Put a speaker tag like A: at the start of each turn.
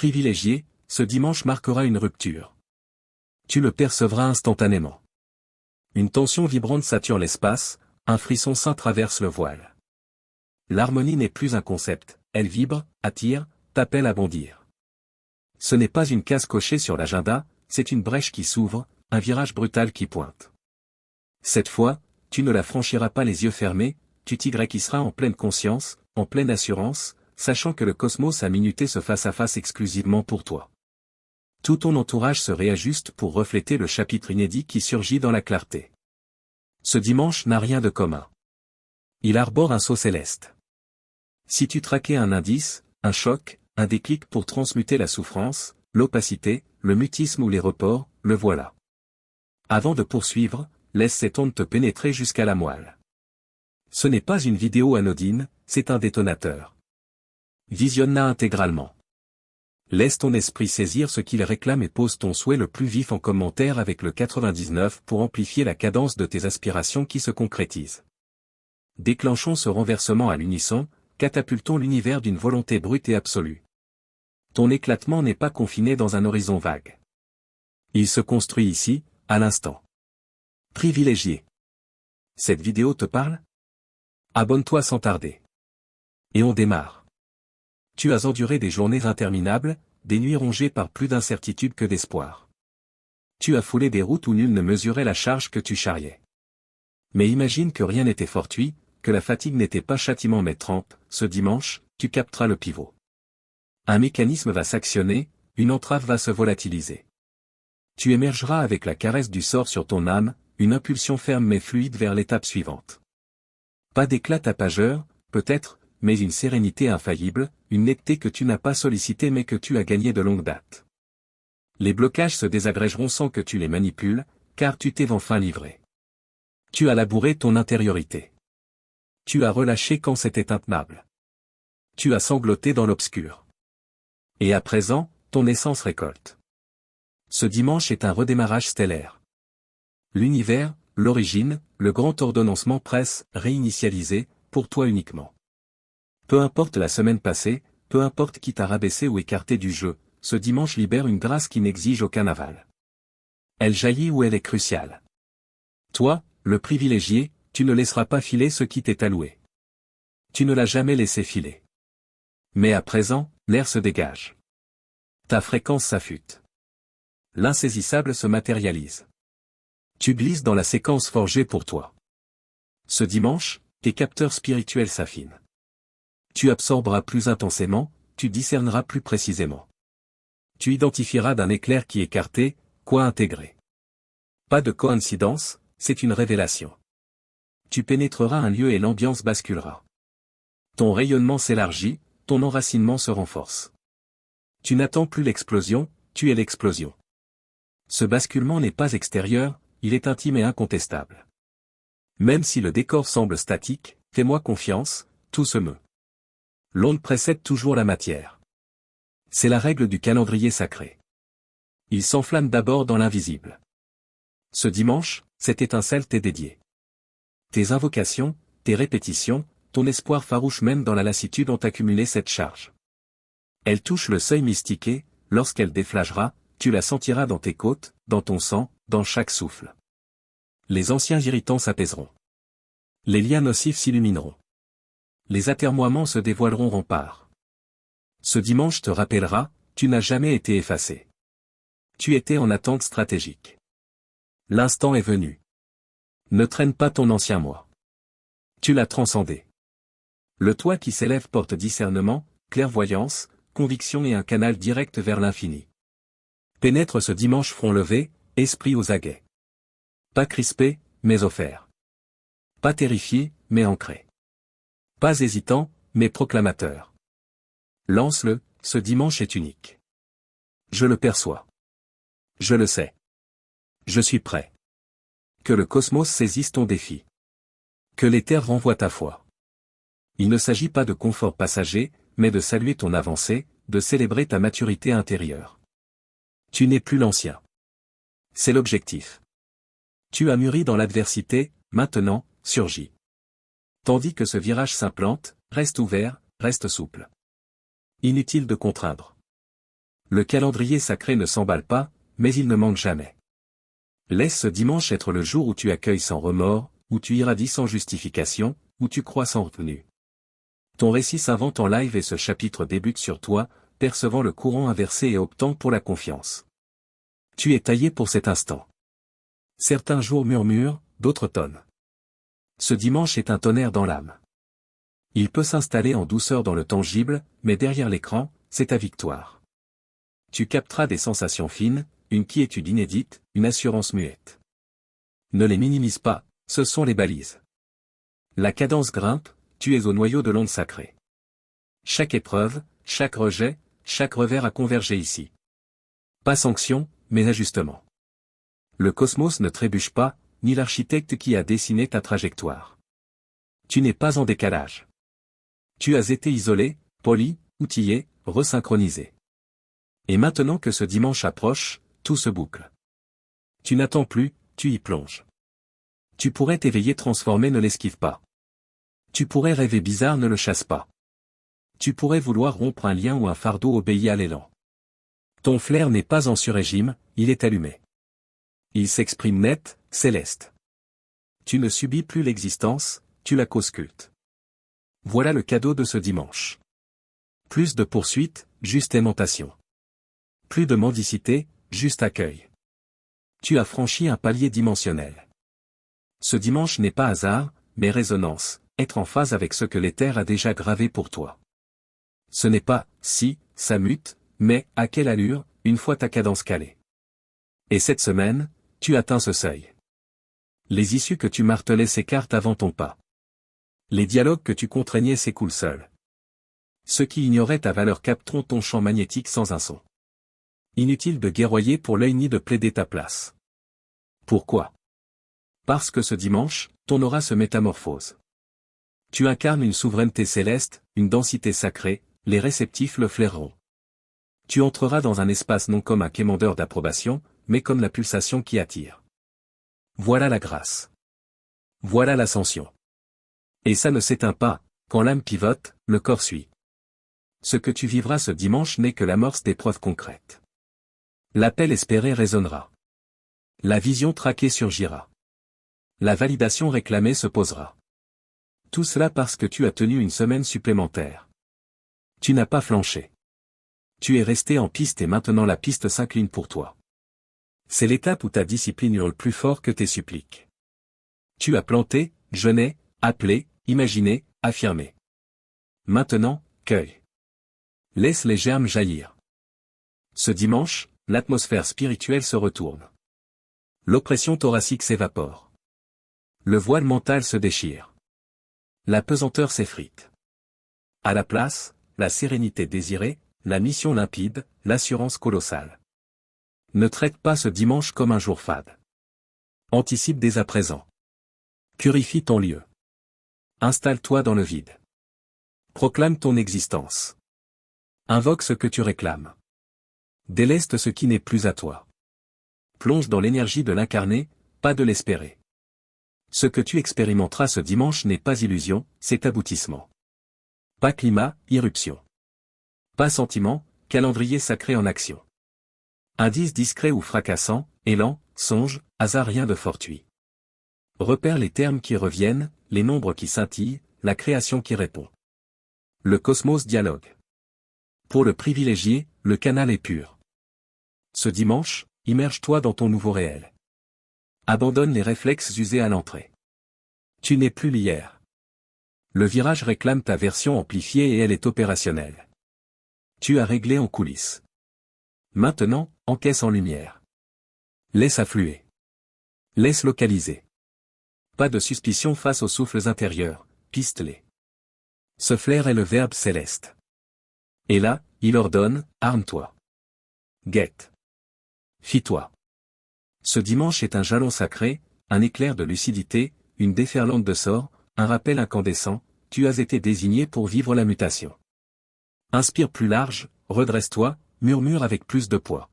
A: Privilégié, ce dimanche marquera une rupture. Tu le percevras instantanément. Une tension vibrante sature l'espace, un frisson sain traverse le voile. L'harmonie n'est plus un concept, elle vibre, attire, t'appelle à bondir. Ce n'est pas une case cochée sur l'agenda, c'est une brèche qui s'ouvre, un virage brutal qui pointe. Cette fois, tu ne la franchiras pas les yeux fermés, tu t'y en pleine conscience, en pleine assurance, sachant que le cosmos a minuté ce face-à-face exclusivement pour toi. Tout ton entourage se réajuste pour refléter le chapitre inédit qui surgit dans la clarté. Ce dimanche n'a rien de commun. Il arbore un sceau céleste. Si tu traquais un indice, un choc, un déclic pour transmuter la souffrance, l'opacité, le mutisme ou les reports, le voilà. Avant de poursuivre, laisse cette onde te pénétrer jusqu'à la moelle. Ce n'est pas une vidéo anodine, c'est un détonateur. Visionne-la intégralement. Laisse ton esprit saisir ce qu'il réclame et pose ton souhait le plus vif en commentaire avec le 99 pour amplifier la cadence de tes aspirations qui se concrétisent. Déclenchons ce renversement à l'unisson, catapultons l'univers d'une volonté brute et absolue. Ton éclatement n'est pas confiné dans un horizon vague. Il se construit ici, à l'instant. Privilégié. Cette vidéo te parle? Abonne-toi sans tarder. Et on démarre. Tu as enduré des journées interminables, des nuits rongées par plus d'incertitude que d'espoir. Tu as foulé des routes où nul ne mesurait la charge que tu charriais. Mais imagine que rien n'était fortuit, que la fatigue n'était pas châtiment mais trempe, ce dimanche, tu capteras le pivot. Un mécanisme va s'actionner, une entrave va se volatiliser. Tu émergeras avec la caresse du sort sur ton âme, une impulsion ferme mais fluide vers l'étape suivante. Pas d'éclat tapageur, peut-être, mais une sérénité infaillible, une netteté que tu n'as pas sollicitée mais que tu as gagnée de longue date. Les blocages se désagrégeront sans que tu les manipules, car tu t'es enfin livré. Tu as labouré ton intériorité. Tu as relâché quand c'était intenable. Tu as sangloté dans l'obscur. Et à présent, ton essence récolte. Ce dimanche est un redémarrage stellaire. L'univers, l'origine, le grand ordonnancement presse, réinitialisé, pour toi uniquement. Peu importe la semaine passée, peu importe qui t'a rabaissé ou écarté du jeu, ce dimanche libère une grâce qui n'exige aucun aval. Elle jaillit où elle est cruciale. Toi, le privilégié, tu ne laisseras pas filer ce qui t'est alloué. Tu ne l'as jamais laissé filer. Mais à présent, l'air se dégage. Ta fréquence s'affûte. L'insaisissable se matérialise. Tu glisses dans la séquence forgée pour toi. Ce dimanche, tes capteurs spirituels s'affinent. Tu absorberas plus intensément, tu discerneras plus précisément. Tu identifieras d'un éclair qui écarté, quoi intégrer. Pas de coïncidence, c'est une révélation. Tu pénétreras un lieu et l'ambiance basculera. Ton rayonnement s'élargit, ton enracinement se renforce. Tu n'attends plus l'explosion, tu es l'explosion. Ce basculement n'est pas extérieur, il est intime et incontestable. Même si le décor semble statique, fais-moi confiance, tout se meut. L'onde précède toujours la matière. C'est la règle du calendrier sacré. Il s'enflamme d'abord dans l'invisible. Ce dimanche, cette étincelle t'est dédiée. Tes invocations, tes répétitions, ton espoir farouche même dans la lassitude ont accumulé cette charge. Elle touche le seuil mystiqué, lorsqu'elle déflagera, tu la sentiras dans tes côtes, dans ton sang, dans chaque souffle. Les anciens irritants s'apaiseront. Les liens nocifs s'illumineront. Les atermoiements se dévoileront remparts. Ce dimanche te rappellera, tu n'as jamais été effacé. Tu étais en attente stratégique. L'instant est venu. Ne traîne pas ton ancien moi. Tu l'as transcendé. Le toi qui s'élève porte discernement, clairvoyance, conviction et un canal direct vers l'infini. Pénètre ce dimanche front levé, esprit aux aguets. Pas crispé, mais offert. Pas terrifié, mais ancré. Pas hésitant, mais proclamateur. Lance-le, ce dimanche est unique. Je le perçois. Je le sais. Je suis prêt. Que le cosmos saisisse ton défi. Que l'éther renvoie ta foi. Il ne s'agit pas de confort passager, mais de saluer ton avancée, de célébrer ta maturité intérieure. Tu n'es plus l'ancien. C'est l'objectif. Tu as mûri dans l'adversité, maintenant, surgis. Tandis que ce virage s'implante, reste ouvert, reste souple. Inutile de contraindre. Le calendrier sacré ne s'emballe pas, mais il ne manque jamais. Laisse ce dimanche être le jour où tu accueilles sans remords, où tu irradies sans justification, où tu crois sans retenue. Ton récit s'invente en live et ce chapitre débute sur toi, percevant le courant inversé et optant pour la confiance. Tu es taillé pour cet instant. Certains jours murmurent, d'autres tonnent. Ce dimanche est un tonnerre dans l'âme. Il peut s'installer en douceur dans le tangible, mais derrière l'écran, c'est ta victoire. Tu capteras des sensations fines, une quiétude inédite, une assurance muette. Ne les minimise pas, ce sont les balises. La cadence grimpe, tu es au noyau de l'onde sacrée. Chaque épreuve, chaque rejet, chaque revers a convergé ici. Pas sanction, mais ajustement. Le cosmos ne trébuche pas, ni l'architecte qui a dessiné ta trajectoire. Tu n'es pas en décalage. Tu as été isolé, poli, outillé, resynchronisé. Et maintenant que ce dimanche approche, tout se boucle. Tu n'attends plus, tu y plonges. Tu pourrais t'éveiller transformé, ne l'esquive pas. Tu pourrais rêver bizarre, ne le chasse pas. Tu pourrais vouloir rompre un lien ou un fardeau, obéit à l'élan. Ton flair n'est pas en sur-régime, il est allumé. Il s'exprime net, céleste. Tu ne subis plus l'existence, tu la qu'auscultes. Voilà le cadeau de ce dimanche. Plus de poursuite, juste aimantation. Plus de mendicité, juste accueil. Tu as franchi un palier dimensionnel. Ce dimanche n'est pas hasard, mais résonance, être en phase avec ce que l'éther a déjà gravé pour toi. Ce n'est pas « si », ça mute, mais « à quelle allure », une fois ta cadence calée. Et cette semaine, tu atteins ce seuil. Les issues que tu martelais s'écartent avant ton pas. Les dialogues que tu contraignais s'écoulent seuls. Ceux qui ignoraient ta valeur capteront ton champ magnétique sans un son. Inutile de guerroyer pour l'œil ni de plaider ta place. Pourquoi? Parce que ce dimanche, ton aura se métamorphose. Tu incarnes une souveraineté céleste, une densité sacrée, les réceptifs le flaireront. Tu entreras dans un espace non comme un quémandeur d'approbation, mais comme la pulsation qui attire. Voilà la grâce. Voilà l'ascension. Et ça ne s'éteint pas, quand l'âme pivote, le corps suit. Ce que tu vivras ce dimanche n'est que l'amorce d'épreuves concrètes. L'appel espéré résonnera. La vision traquée surgira. La validation réclamée se posera. Tout cela parce que tu as tenu une semaine supplémentaire. Tu n'as pas flanché. Tu es resté en piste et maintenant la piste s'incline pour toi. C'est l'étape où ta discipline hurle plus fort que tes suppliques. Tu as planté, jeûné, appelé, imaginé, affirmé. Maintenant, cueille. Laisse les germes jaillir. Ce dimanche, l'atmosphère spirituelle se retourne. L'oppression thoracique s'évapore. Le voile mental se déchire. La pesanteur s'effrite. À la place, la sérénité désirée, la mission limpide, l'assurance colossale. Ne traite pas ce dimanche comme un jour fade. Anticipe dès à présent. Purifie ton lieu. Installe-toi dans le vide. Proclame ton existence. Invoque ce que tu réclames. Déleste ce qui n'est plus à toi. Plonge dans l'énergie de l'incarné, pas de l'espérer. Ce que tu expérimenteras ce dimanche n'est pas illusion, c'est aboutissement. Pas climat, irruption. Pas sentiment, calendrier sacré en action. Indice discret ou fracassant, élan, songe, hasard, rien de fortuit. Repère les termes qui reviennent, les nombres qui scintillent, la création qui répond. Le cosmos dialogue. Pour le privilégié, le canal est pur. Ce dimanche, immerge-toi dans ton nouveau réel. Abandonne les réflexes usés à l'entrée. Tu n'es plus l'hier. Le virage réclame ta version amplifiée et elle est opérationnelle. Tu as réglé en coulisses. Maintenant, encaisse en lumière. Laisse affluer. Laisse localiser. Pas de suspicion face aux souffles intérieurs, piste-les. Ce flair est le verbe céleste. Et là, il ordonne, arme-toi. Guette. Fie-toi. Ce dimanche est un jalon sacré, un éclair de lucidité, une déferlante de sorts, un rappel incandescent, tu as été désigné pour vivre la mutation. Inspire plus large, redresse-toi, murmure avec plus de poids.